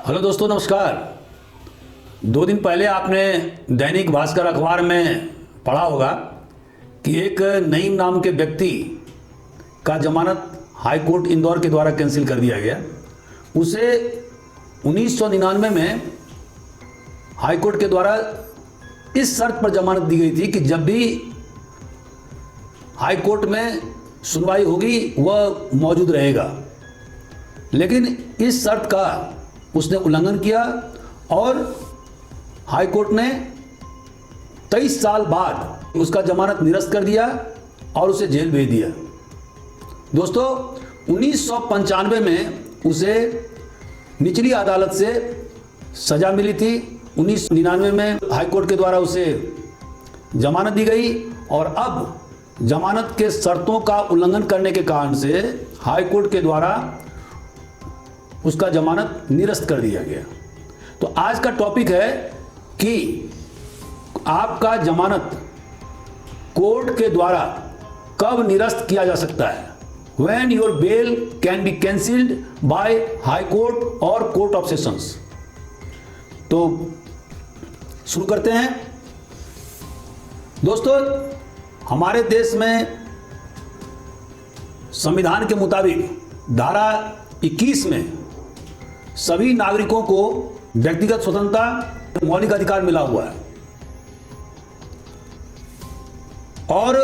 Hello दोस्तों, नमस्कार। 2 दिन पहले आपने दैनिक भास्कर अखबार में पढ़ा होगा कि एक नईम नाम के व्यक्ति का जमानत हाई कोर्ट इंदौर के द्वारा कैंसिल कर दिया गया। उसे 1999 में हाई कोर्ट के द्वारा इस शर्त पर जमानत दी गई थी कि जब भी हाई कोर्ट में सुनवाई होगी वह मौजूद रहेगा, लेकिन इस शर्त का उसने उल्लंघन किया और हाई कोर्ट ने 23 साल बाद उसका जमानत निरस्त कर दिया और उसे जेल भेज दिया। दोस्तों, 1995 में उसे निचली अदालत से सजा मिली थी। 1999 में हाई कोर्ट के द्वारा उसे जमानत दी गई और अब जमानत के शर्तों का उल्लंघन करने के कारण से हाई कोर्ट के द्वारा उसका जमानत निरस्त कर दिया गया। तो आज का टॉपिक है कि आपका जमानत कोर्ट के द्वारा कब निरस्त किया जा सकता है। When your bail can be cancelled by High Court or Court of Sessions। तो शुरू करते हैं। दोस्तों, हमारे देश में संविधान के मुताबिक धारा 21 में सभी नागरिकों को व्यक्तिगत स्वतंत्रता मौलिक अधिकार मिला हुआ है और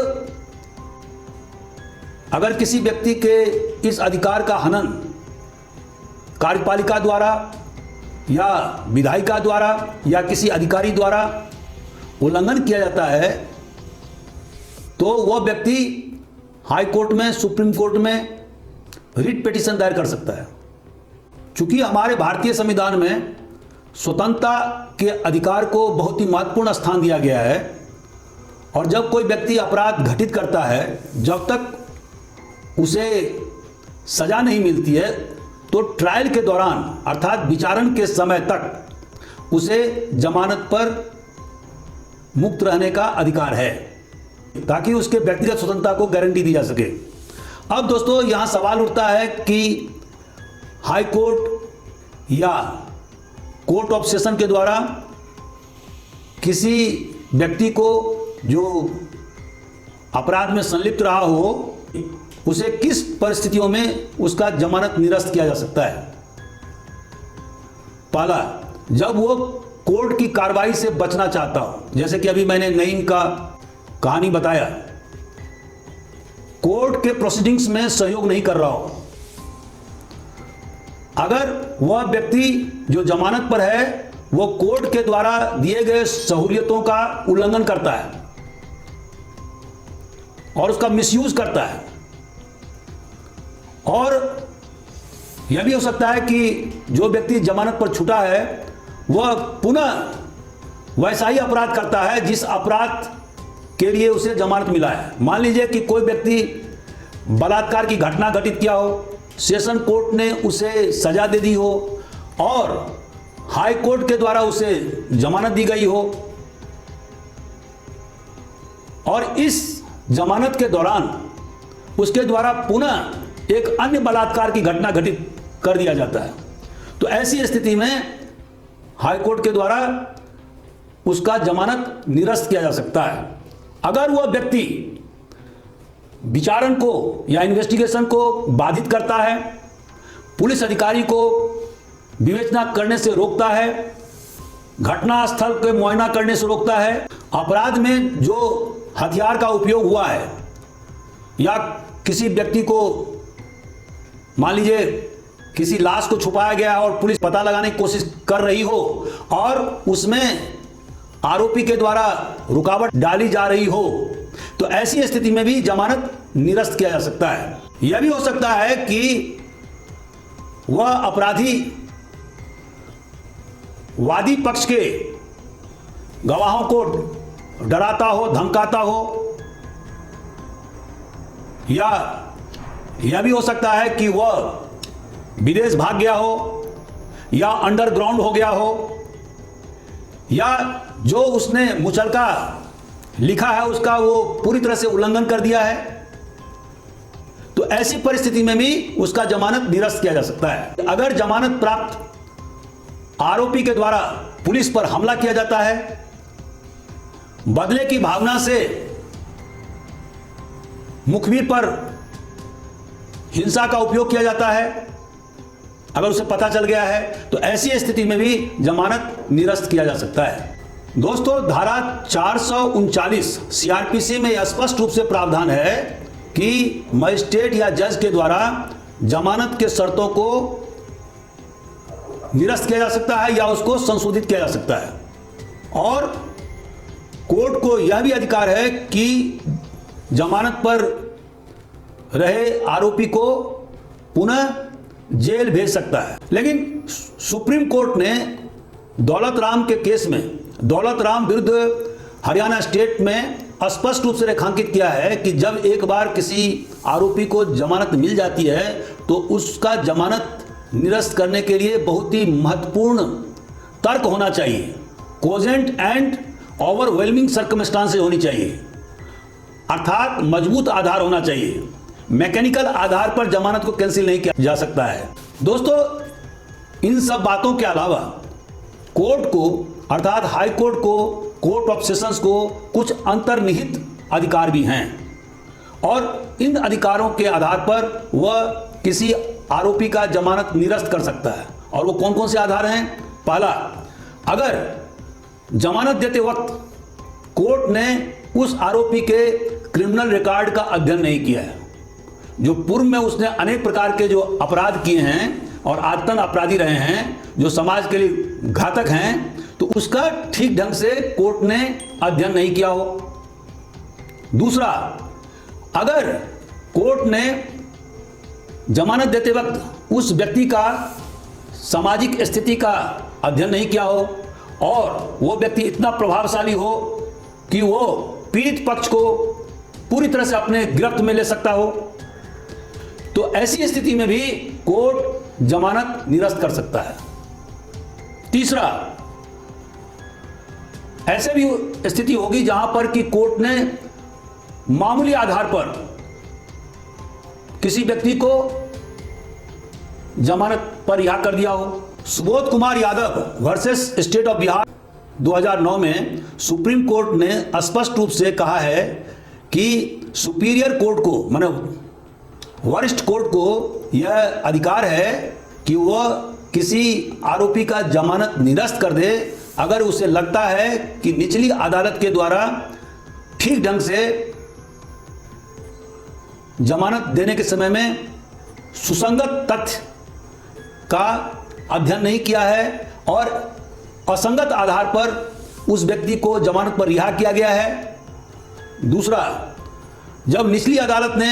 अगर किसी व्यक्ति के इस अधिकार का हनन कार्यपालिका द्वारा या विधायिका द्वारा या किसी अधिकारी द्वारा उल्लंघन किया जाता है तो वह व्यक्ति हाई कोर्ट में, सुप्रीम कोर्ट में रिट पिटीशन दायर कर सकता है। चूंकि हमारे भारतीय संविधान में स्वतंत्रता के अधिकार को बहुत ही महत्वपूर्ण स्थान दिया गया है और जब कोई व्यक्ति अपराध घटित करता है, जब तक उसे सजा नहीं मिलती है तो ट्रायल के दौरान अर्थात विचारण के समय तक उसे जमानत पर मुक्त रहने का अधिकार है ताकि उसके व्यक्तिगत स्वतंत्रता को गारंटी दी जा सके। अब दोस्तों, यहां सवाल उठता है कि हाई कोर्ट या कोर्ट ऑफ सेशन के द्वारा किसी व्यक्ति को जो अपराध में संलिप्त रहा हो उसे किस परिस्थितियों में उसका जमानत निरस्त किया जा सकता है। पहला, जब वो कोर्ट की कार्रवाई से बचना चाहता हो, जैसे कि अभी मैंने नईम का कहानी बताया, कोर्ट के प्रोसीडिंग्स में सहयोग नहीं कर रहा हो। अगर वह व्यक्ति जो जमानत पर है वो कोर्ट के द्वारा दिए गए सहूलियतों का उल्लंघन करता है और उसका मिसयूज करता है, और यह भी हो सकता है कि जो व्यक्ति जमानत पर छूटा है वह पुनः वैसा ही अपराध करता है जिस अपराध के लिए उसे जमानत मिला है। मान लीजिए कि कोई व्यक्ति बलात्कार की घटना घटित किया हो, सेशन कोर्ट ने उसे सजा दे दी हो और हाई कोर्ट के द्वारा उसे जमानत दी गई हो और इस जमानत के दौरान उसके द्वारा पुनः एक अन्य बलात्कार की घटना घटित कर दिया जाता है, तो ऐसी स्थिति में हाई कोर्ट के द्वारा उसका जमानत निरस्त किया जा सकता है। अगर वह व्यक्ति विचारण को या इन्वेस्टिगेशन को बाधित करता है, पुलिस अधिकारी को विवेचना करने से रोकता है, घटनास्थल के मुआयना करने से रोकता है, अपराध में जो हथियार का उपयोग हुआ है या किसी व्यक्ति को मान लीजिए किसी लाश को छुपाया गया और पुलिस पता लगाने की कोशिश कर रही हो और उसमें आरोपी के द्वारा रुकावट डाली जा रही हो, तो ऐसी स्थिति में भी जमानत निरस्त किया जा सकता है। यह भी हो सकता है कि वह अपराधी वादी पक्ष के गवाहों को डराता हो, धमकाता हो, या यह भी हो सकता है कि वह विदेश भाग गया हो या अंडरग्राउंड हो गया हो, या जो उसने मुचलका लिखा है उसका वो पूरी तरह से उल्लंघन कर दिया है। तो ऐसी परिस्थिति में भी उसका जमानत निरस्त किया जा सकता है। अगर जमानत प्राप्त आरोपी के द्वारा पुलिस पर हमला किया जाता है, बदले की भावना से मुखबिर पर हिंसा का उपयोग किया जाता है, अगर उसे पता चल गया है तो ऐसी स्थिति में भी जमानत निरस्त किया जा सकता है। दोस्तों, धारा 439 सीआरपीसी में यह स्पष्ट रूप से प्रावधान है कि मजिस्ट्रेट या जज के द्वारा जमानत के शर्तों को निरस्त किया जा सकता है या उसको संशोधित किया जा सकता है। और कोर्ट को यह भी अधिकार है कि जमानत पर रहे आरोपी को पुनः जेल भेज सकता है। लेकिन सुप्रीम कोर्ट ने दौलत राम के केस में, दौलत राम विरुद्ध हरियाणा स्टेट में स्पष्ट रूप से रेखांकित किया है कि जब एक बार किसी आरोपी को जमानत मिल जाती है तो उसका जमानत निरस्त करने के लिए बहुत ही महत्वपूर्ण तर्क होना चाहिए, कोजेंट एंड ओवरवेलमिंग सर्कमस्टांसेस होनी चाहिए, अर्थात मजबूत आधार होना चाहिए। मैकेनिकल आधार पर जमानत को कैंसिल नहीं किया जा सकता है। दोस्तों, इन सब बातों के अलावा कोर्ट को, अर्थात हाई कोर्ट को, कोर्ट ऑफ सेशंस को कुछ अंतर्निहित अधिकार भी हैं और इन अधिकारों के आधार पर वह किसी आरोपी का जमानत निरस्त कर सकता है। और वो कौन कौन से आधार हैं? पहला, अगर जमानत देते वक्त कोर्ट ने उस आरोपी के क्रिमिनल रिकॉर्ड का अध्ययन नहीं किया है, जो पूर्व में उसने अनेक प्रकार के जो अपराध किए हैं और आदतन अपराधी रहे हैं, जो समाज के लिए घातक हैं, तो उसका ठीक ढंग से कोर्ट ने अध्ययन नहीं किया हो। दूसरा, अगर कोर्ट ने जमानत देते वक्त उस व्यक्ति का सामाजिक स्थिति का अध्ययन नहीं किया हो और वो व्यक्ति इतना प्रभावशाली हो कि वो पीड़ित पक्ष को पूरी तरह से अपने गिरफ्त में ले सकता हो, तो ऐसी स्थिति में भी कोर्ट जमानत निरस्त कर सकता है। तीसरा, ऐसे भी स्थिति होगी जहां पर कि कोर्ट ने मामूली आधार पर किसी व्यक्ति को जमानत पर रिहा कर दिया हो। Subodh Kumar Yadav versus state of Bihar 2009 में सुप्रीम कोर्ट ने स्पष्ट रूप से कहा है कि सुपीरियर कोर्ट को, माने वरिष्ठ कोर्ट को यह अधिकार है कि वह किसी आरोपी का जमानत निरस्त कर दे अगर उसे लगता है कि निचली अदालत के द्वारा ठीक ढंग से जमानत देने के समय में सुसंगत तथ्य का अध्ययन नहीं किया है और असंगत आधार पर उस व्यक्ति को जमानत पर रिहा किया गया है। दूसरा, जब निचली अदालत ने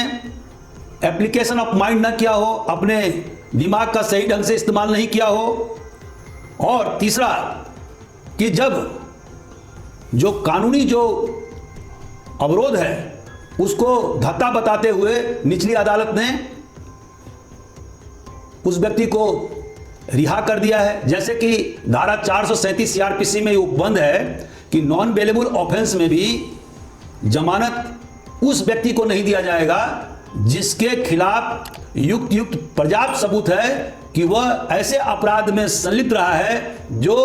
एप्लीकेशन ऑफ माइंड न किया हो, अपने दिमाग का सही ढंग से इस्तेमाल नहीं किया हो। और तीसरा, कि जब जो कानूनी जो अवरोध है उसको धत्ता बताते हुए निचली अदालत ने उस व्यक्ति को रिहा कर दिया है। जैसे कि धारा 437 सीआरपीसी में उपबंध है कि नॉन बेलेबल ऑफेंस में भी जमानत उस व्यक्ति को नहीं दिया जाएगा जिसके खिलाफ युक्त पर्याप्त सबूत है कि वह ऐसे अपराध में संलिप्त रहा है जो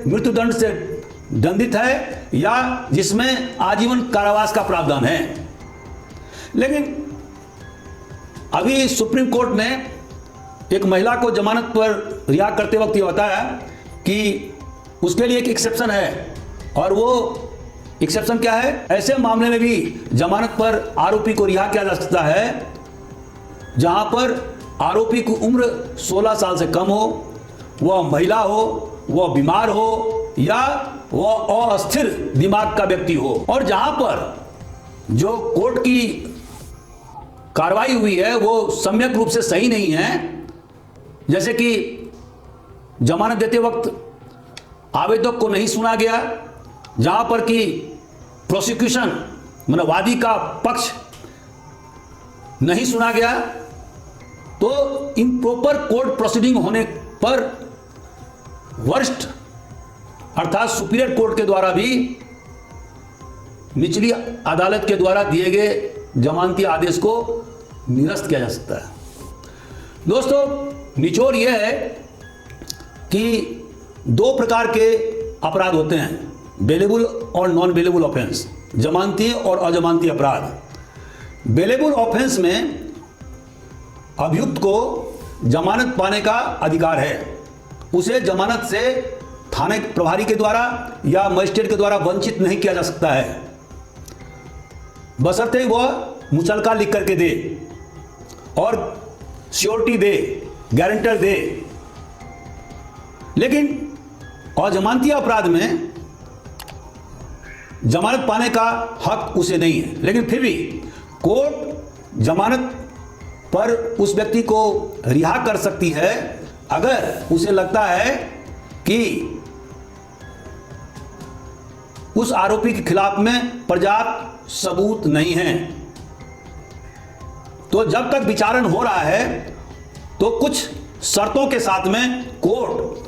मृत्युदंड से दंडित है या जिसमें आजीवन कारावास का प्रावधान है। लेकिन अभी सुप्रीम कोर्ट ने एक महिला को जमानत पर रिहा करते वक्त यह बताया कि उसके लिए एक एक्सेप्शन है, और वो एक्सेप्शन क्या है? ऐसे मामले में भी जमानत पर आरोपी को रिहा किया जा सकता है जहां पर आरोपी की उम्र 16 साल से कम हो, वह महिला हो, वह बीमार हो या वह अस्थिर दिमाग का व्यक्ति हो, और जहां पर जो कोर्ट की कार्रवाई हुई है वो सम्यक रूप से सही नहीं है। जैसे कि जमानत देते वक्त आवेदक को नहीं सुना गया, जहां पर कि प्रोसिक्यूशन मतलब वादी का पक्ष नहीं सुना गया, तो इम्प्रॉपर कोर्ट प्रोसीडिंग होने पर वरिष्ठ अर्थात सुपीरियर कोर्ट के द्वारा भी निचली अदालत के द्वारा दिए गए जमानती आदेश को निरस्त किया जा सकता है। दोस्तों, निचोड़ यह है कि दो प्रकार के अपराध होते हैं, बेलेबल और नॉन बेलेबल ऑफेंस, जमानती और अजमानती अपराध। बेलेबल ऑफेंस में अभियुक्त को जमानत पाने का अधिकार है, उसे जमानत से थाने प्रभारी के द्वारा या मजिस्ट्रेट के द्वारा वंचित नहीं किया जा सकता है, बशर्ते वह मुचलका लिख करके दे और श्योरिटी दे, गारंटर दे। लेकिन अजमानती अपराध में जमानत पाने का हक उसे नहीं है, लेकिन फिर भी कोर्ट जमानत पर उस व्यक्ति को रिहा कर सकती है अगर उसे लगता है कि उस आरोपी के खिलाफ में पर्याप्त सबूत नहीं है। तो जब तक विचारण हो रहा है तो कुछ शर्तों के साथ में कोर्ट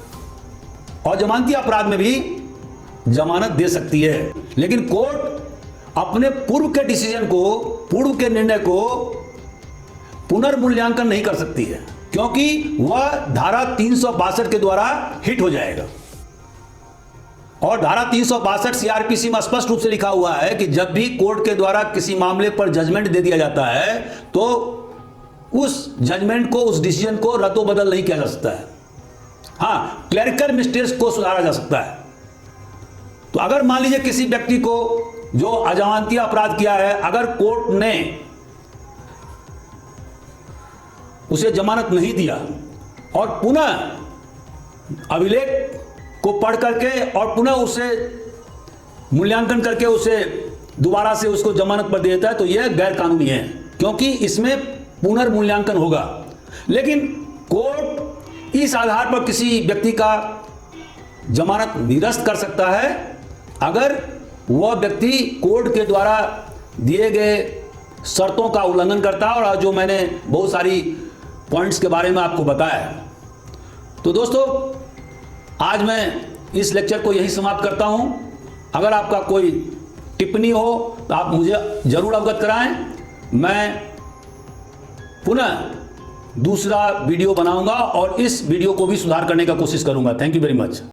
और जमानती अपराध में भी जमानत दे सकती है, लेकिन कोर्ट अपने पूर्व के डिसीजन को, पूर्व के निर्णय को पुनर्मूल्यांकन नहीं कर सकती है, क्योंकि वह धारा 362 के द्वारा हिट हो जाएगा। और धारा 362 सीआरपीसी में स्पष्ट रूप से लिखा हुआ है कि जब भी कोर्ट के द्वारा किसी मामले पर जजमेंट दे दिया जाता है तो उस जजमेंट को, उस डिसीजन को रद्दोबदल नहीं किया जा सकता है। हाँ, क्लरिकल मिस्टेक्स को सुधारा जा सकता है। तो अगर मान लीजिए किसी व्यक्ति को जो अजमानती अपराध किया है, अगर कोर्ट ने उसे जमानत नहीं दिया और पुनः अभिलेख को पढ़ करके और पुनः उसे मूल्यांकन करके उसे दोबारा से उसको जमानत पर दे देता है, तो यह गैर कानूनी है, क्योंकि इसमें पुनर्मूल्यांकन होगा। लेकिन कोर्ट इस आधार पर किसी व्यक्ति का जमानत निरस्त कर सकता है अगर वह व्यक्ति कोर्ट के द्वारा दिए गए शर्तों का उल्लंघन करता है, और जो मैंने बहुत सारी पॉइंट्स के बारे में आपको बताया। तो दोस्तों, आज मैं इस लेक्चर को यही समाप्त करता हूं। अगर आपका कोई टिप्पणी हो तो आप मुझे जरूर अवगत कराएं। मैं पुनः दूसरा वीडियो बनाऊंगा और इस वीडियो को भी सुधार करने का कोशिश करूंगा। Thank you very much.